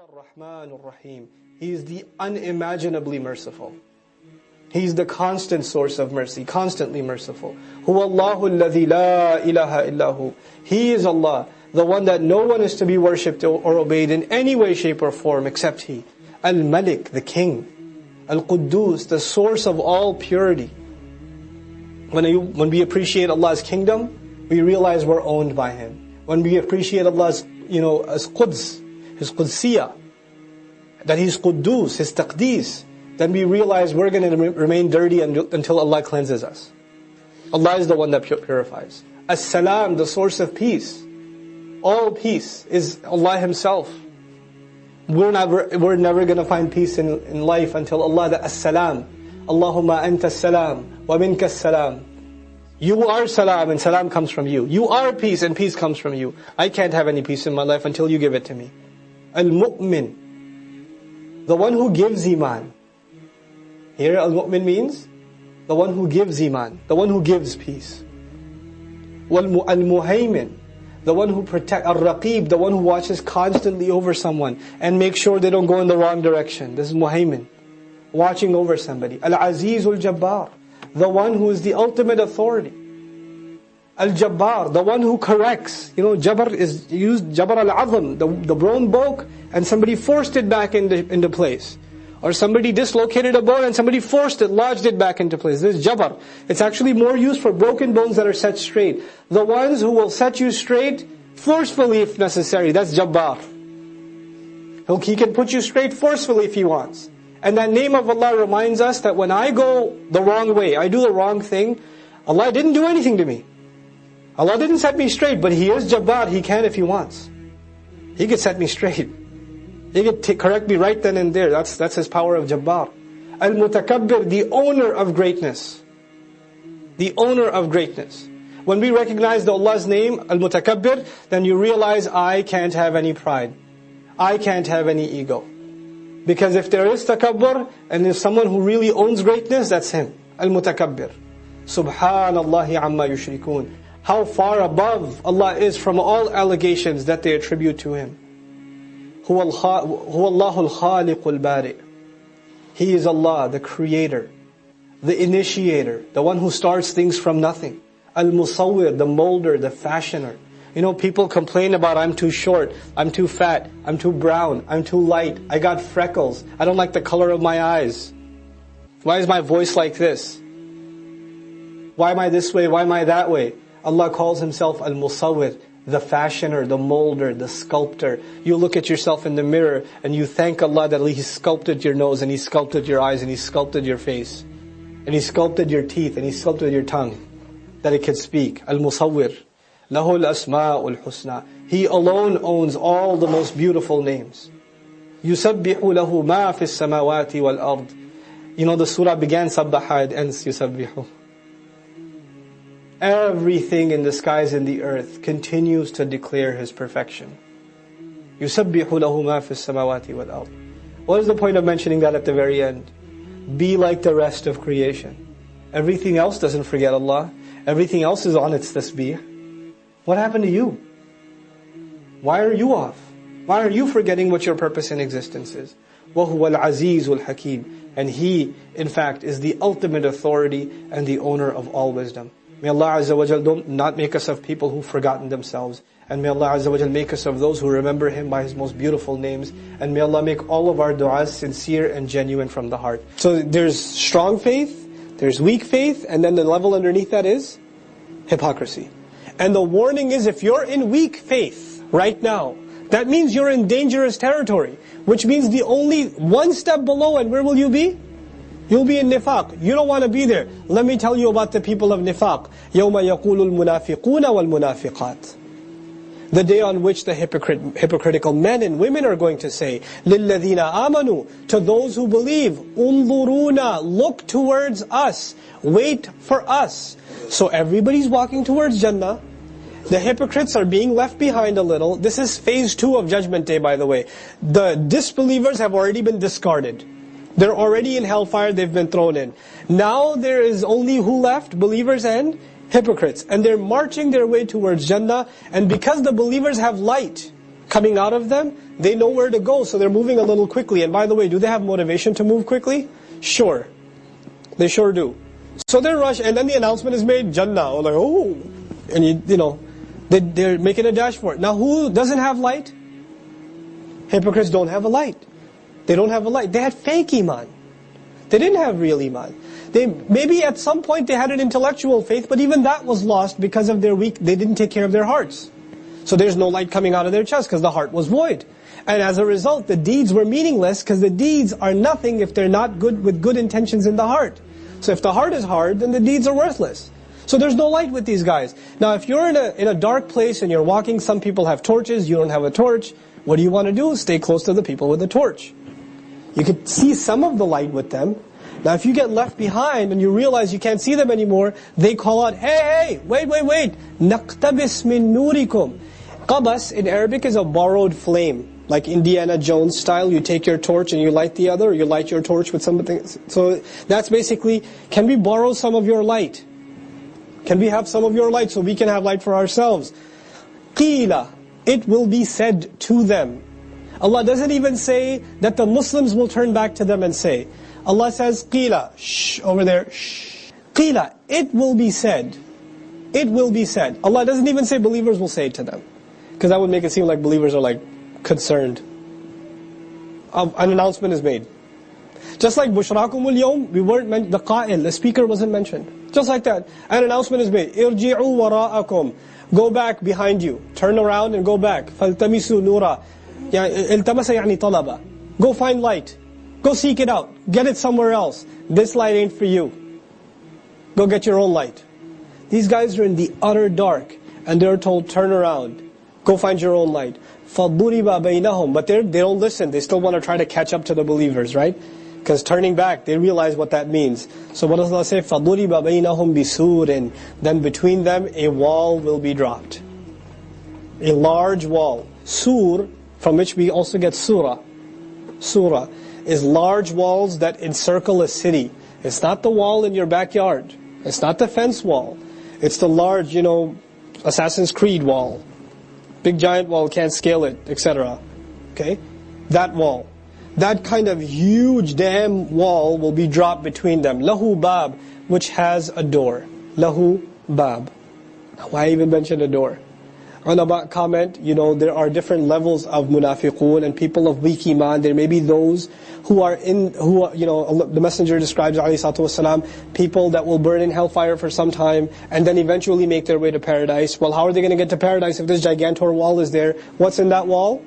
Ar-Rahman Ar-Rahim. He is the unimaginably merciful. He is the constant source of mercy, constantly merciful. Huwa Allahu alladhi la ilaha illahu. He is Allah, the one that no one is to be worshipped or obeyed in any way, shape or form except He. Al-Malik, the King. Al-Quddus, the source of all purity. When we appreciate Allah's kingdom, we realize we're owned by Him. When we appreciate Allah's, as Quds, His Qudsiyah, that He's Quddus, His Taqdees, then we realize we're going to remain dirty until Allah cleanses us. Allah is the one that purifies. As-Salam, the source of peace. All peace is Allah Himself. We're never going to find peace in life until Allah, the As-Salam. Allahumma anta as-salam, wa minka as-salam. You are salam and salam comes from you. You are peace and peace comes from you. I can't have any peace in my life until you give it to me. Al-Mu'min, the one who gives iman. Here Al-Mu'min means the one who gives iman, the one who gives peace. Al-Muhaymin, the one who protects. Al-Raqib, the one who watches constantly over someone and makes sure they don't go in the wrong direction. This is Muhaymin, watching over somebody. Al-Aziz Al-Jabbar, the one who is the ultimate authority. Al-Jabbar, the one who corrects. Jabbar is used, Jabbar al-Azam, the bone broke and somebody forced it back into place. Or somebody dislocated a bone and somebody forced it, lodged it back into place. This is Jabbar. It's actually more used for broken bones that are set straight. The ones who will set you straight forcefully if necessary, that's Jabbar. He can put you straight forcefully if He wants. And that name of Allah reminds us that when I go the wrong way, I do the wrong thing, Allah didn't do anything to me. Allah didn't set me straight, but He is Jabbar. He can if He wants. He could set me straight. He could correct me right then and there. That's His power of Jabbar. Al-Mutakabbir, the owner of greatness. The owner of greatness. When we recognize Allah's name, Al-Mutakabbir, then you realize I can't have any pride. I can't have any ego. Because if there is takabbur, and if someone who really owns greatness, that's him. Al-Mutakabbir. Subhanallahi amma yushrikun. How far above Allah is from all allegations that they attribute to Him. Huwa Allahu al-Khaliq al-Bari. He is Allah, the Creator, the Initiator, the one who starts things from nothing. Al-Musawwir, the molder, the fashioner. People complain about I'm too short, I'm too fat, I'm too brown, I'm too light, I got freckles, I don't like the color of my eyes. Why is my voice like this? Why am I this way? Why am I that way? Allah calls Himself Al-Musawwir, the fashioner, the molder, the sculptor. You look at yourself in the mirror and you thank Allah that He sculpted your nose and He sculpted your eyes and He sculpted your face. And He sculpted your teeth and He sculpted your tongue that it could speak. Al-Musawwir. Lahul asma'ul husna. He alone owns all the most beautiful names. Yusabbihu lahu ma fis samawati wal ard. The surah began sabbaha, it ends yusabbihu. Everything in the skies and the earth continues to declare His perfection. Yusabbihu lahu ma fis samawati wal ard. What is the point of mentioning that at the very end? Be like the rest of creation. Everything else doesn't forget Allah. Everything else is on its tasbih. What happened to you? Why are you off? Why are you forgetting what your purpose in existence is? وَهُوَ الْعَزِيزُ الْحَكِيمُ. And He, in fact, is the ultimate authority and the owner of all wisdom. May Allah Azza wa Jal not make us of people who've forgotten themselves. And may Allah Azza wa Jal make us of those who remember Him by His most beautiful names. And may Allah make all of our du'as sincere and genuine from the heart. So there's strong faith, there's weak faith, and then the level underneath that is hypocrisy. And the warning is, if you're in weak faith right now, that means you're in dangerous territory. Which means the only one step below, and where will you be? You'll be in nifaq. You don't want to be there. Let me tell you about the people of nifaq. يَوْمَ يَقُولُ الْمُنَافِقُونَ وَالْمُنَافِقَاتِ. The day on which the hypocritical men and women are going to say, لِلَّذِينَ آمَنُوا, to those who believe, انظُرُونَ, look towards us, wait for us. So everybody's walking towards Jannah. The hypocrites are being left behind a little. This is phase 2 of Judgment Day, by the way. The disbelievers have already been discarded. They're already in hellfire, they've been thrown in. Now there is only who left? Believers and hypocrites. And they're marching their way towards Jannah. And because the believers have light, coming out of them, they know where to go, so they're moving a little quickly. And by the way, do they have motivation to move quickly? Sure. They sure do. So they rush, and then the announcement is made, Jannah, or like, oh, and you know, they're making a dash for it. Now who doesn't have light? Hypocrites don't have a light. They don't have a light. They had fake iman. They didn't have real iman. Maybe at some point they had an intellectual faith, but even that was lost because of they didn't take care of their hearts. So there's no light coming out of their chest because the heart was void. And as a result, the deeds were meaningless because the deeds are nothing if they're not good with good intentions in the heart. So if the heart is hard, then the deeds are worthless. So there's no light with these guys. Now if you're in a dark place and you're walking, some people have torches, you don't have a torch. What do you want to do? Stay close to the people with the torch. You could see some of the light with them. Now if you get left behind and you realize you can't see them anymore, they call out, hey, wait. نَقْتَبِسْ مِن نُورِكُمْ. Qabas in Arabic is a borrowed flame. Like Indiana Jones style, you take your torch and you light the other, or you light your torch with something. So that's basically, can we borrow some of your light? Can we have some of your light so we can have light for ourselves? Qila, it will be said to them. Allah doesn't even say that the Muslims will turn back to them and say. Allah says, Qila, shh, over there, shh. Qila, it will be said. It will be said. Allah doesn't even say believers will say it to them. Because that would make it seem like believers are like concerned. An announcement is made. Just like Bushrakumul Yawm, we weren't the qa'il, the speaker wasn't mentioned. Just like that, an announcement is made. Irji'u wara'akum. Go back behind you. Turn around and go back. فَالْتَمِسُوا نُورًا. التمس يعني طلبا. Go find light. Go seek it out. Get it somewhere else. This light ain't for you. Go get your own light. These guys are in the utter dark, and they're told, turn around. Go find your own light. فَضُرِبَ بَيْنَهُمْ. But they don't listen. They still want to try to catch up to the believers, right? Because turning back, they realize what that means. So what does Allah say? فَضُرِبَ بَيْنَهُمْ بِسُورٍ. Then between them, a wall will be dropped. A large wall. Sur, from which we also get surah. Surah is large walls that encircle a city. It's not the wall in your backyard. It's not the fence wall. It's the large, Assassin's Creed wall. Big giant wall, can't scale it, etc. Okay? That wall. That kind of huge damn wall will be dropped between them. Lahu bab, which has a door. Lahu bab. Why even mention a door? Ulama comment, there are different levels of munafiqun and people of weak iman. There may be those the Messenger describes, ﷺ, people that will burn in hellfire for some time and then eventually make their way to paradise. Well, how are they going to get to paradise if this gigantor wall is there? What's in that wall?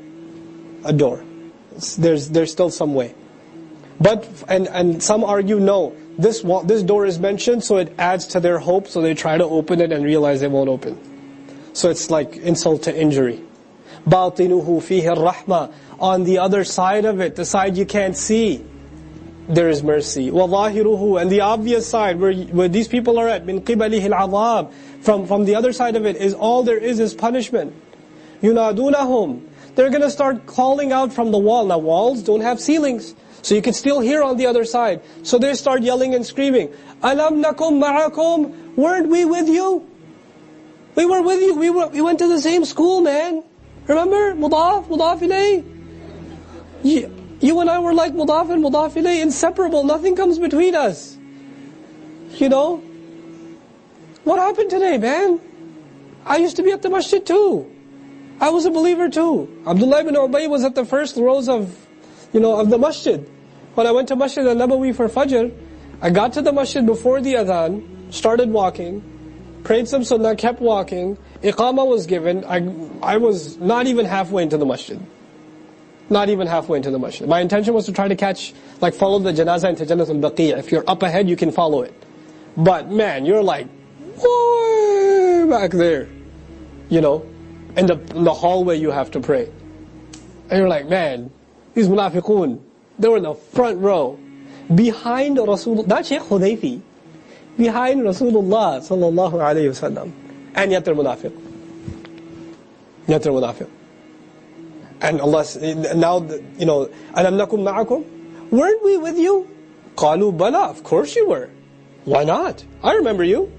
A door. There's still some way. But, and some argue, no, this door is mentioned, so it adds to their hope, so they try to open it and realize they won't open. So it's like insult to injury. بَاطِنُهُ فِيهِ الرَّحْمَةِ. On the other side of it, the side you can't see, there is mercy. وَظَاهِرُهُ. And the obvious side, where these people are at, مِنْ قِبَلِهِ الْعَذَابِ. From the other side of it, is all there is punishment. يُنَادُونَهُمْ. They're going to start calling out from the wall. Now walls don't have ceilings, so you can still hear on the other side. So they start yelling and screaming, أَلَمْ نَكُمْ مَعَكُمْ. Weren't we with you? We were with you. We went to the same school, man. Remember? Mudaf ilayh. You and I were like mudaf and mudaf ilayh, inseparable. Nothing comes between us. What happened today, man? I used to be at the masjid too. I was a believer too. Abdullah ibn Ubay was at the first rows of the masjid. When I went to Masjid al-Nabawi for Fajr, I got to the masjid before the adhan, started walking, prayed some sunnah, kept walking, iqamah was given. I was not even halfway into the masjid. Not even halfway into the masjid. My intention was to try to follow the janazah into Jannatul Baqi'. If you're up ahead, you can follow it. But man, you're like, way back there. In the hallway you have to pray. And you're like, man, these munafiqun, they were in the front row. Behind Rasulullah, not Shaykh Hudayfi. Behind Rasulullah sallallahu alayhi wasallam. And yet they're munafiq. And Allah, now, أَلَمْ نَكُمْ مَعَكُمْ. Weren't we with you? قَالُوا بَلَى. Of course you were. Why not? I remember you.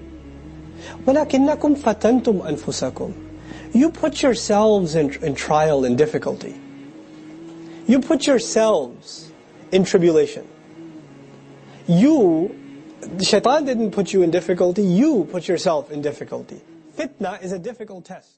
وَلَكِنَّكُمْ فَتَنْتُمْ أَنفُسَكُمْ. You put yourselves in trial and difficulty. You put yourselves in tribulation. Shaitan didn't put you in difficulty, you put yourself in difficulty. Fitna is a difficult test.